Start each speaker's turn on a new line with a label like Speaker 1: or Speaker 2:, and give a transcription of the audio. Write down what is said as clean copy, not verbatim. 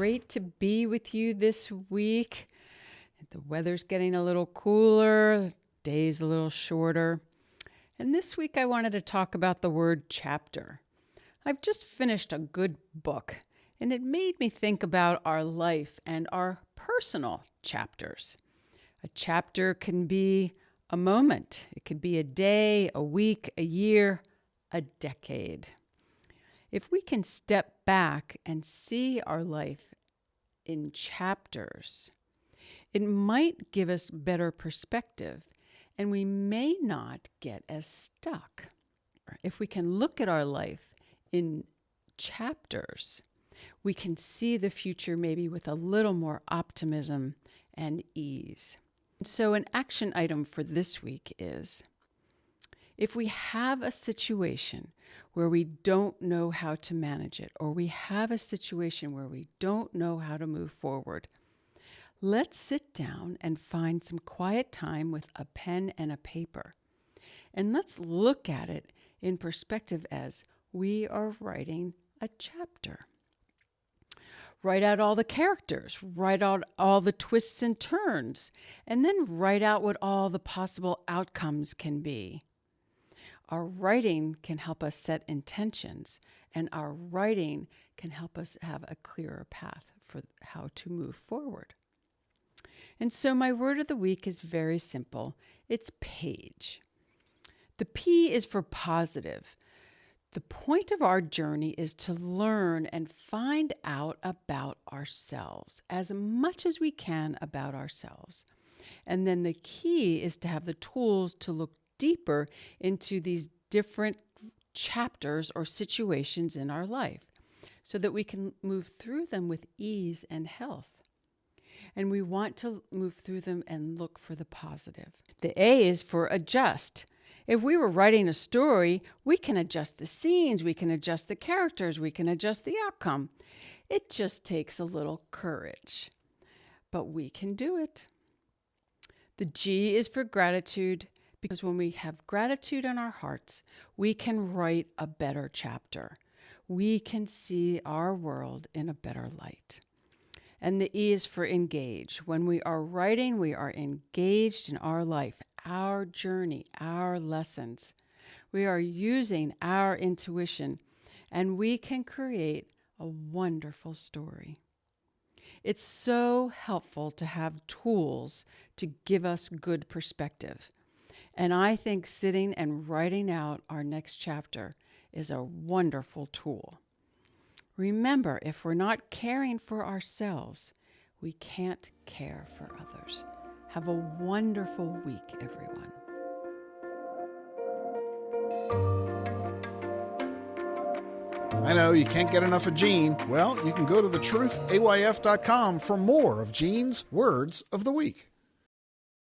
Speaker 1: great to be with you this week. The weather's getting a little cooler, the day's a little shorter. And this week I wanted to talk about the word chapter. I've just finished a good book, and it made me think about our life and our personal chapters. A chapter can be a moment. It could be a day, a week, a year, a decade. If we can step back and see our life in chapters, it might give us better perspective, and we may not get as stuck. If we can look at our life in chapters, we can see the future maybe with a little more optimism and ease. So an action item for this week is, if we have a situation where we don't know how to manage it, or we have a situation where we don't know how to move forward, let's sit down and find some quiet time with a pen and a paper. And let's look at it in perspective as we are writing a chapter. Write out all the characters, write out all the twists and turns, and then write out what all the possible outcomes can be. Our writing can help us set intentions, and our writing can help us have a clearer path for how to move forward. And so my word of the week is very simple. It's page. The P is for positive. The point of our journey is to learn and find out about ourselves, as much as we can about ourselves. And then the key is to have the tools to look deeper into these different chapters or situations in our life so that we can move through them with ease and health. And we want to move through them and look for the positive. The A is for adjust. If we were writing a story, we can adjust the scenes, we can adjust the characters, we can adjust the outcome. It just takes a little courage, but we can do it. The G is for gratitude, because when we have gratitude in our hearts, we can write a better chapter. We can see our world in a better light. And the E is for engage. When we are writing, we are engaged in our life, our journey, our lessons. We are using our intuition, and we can create a wonderful story. It's so helpful to have tools to give us good perspective. And I think sitting and writing out our next chapter is a wonderful tool. Remember, if we're not caring for ourselves, we can't care for others. Have a wonderful week, everyone.
Speaker 2: I know you can't get enough of Jean. Well, you can go to thetruthayf.com for more of Jean's Words of the Week.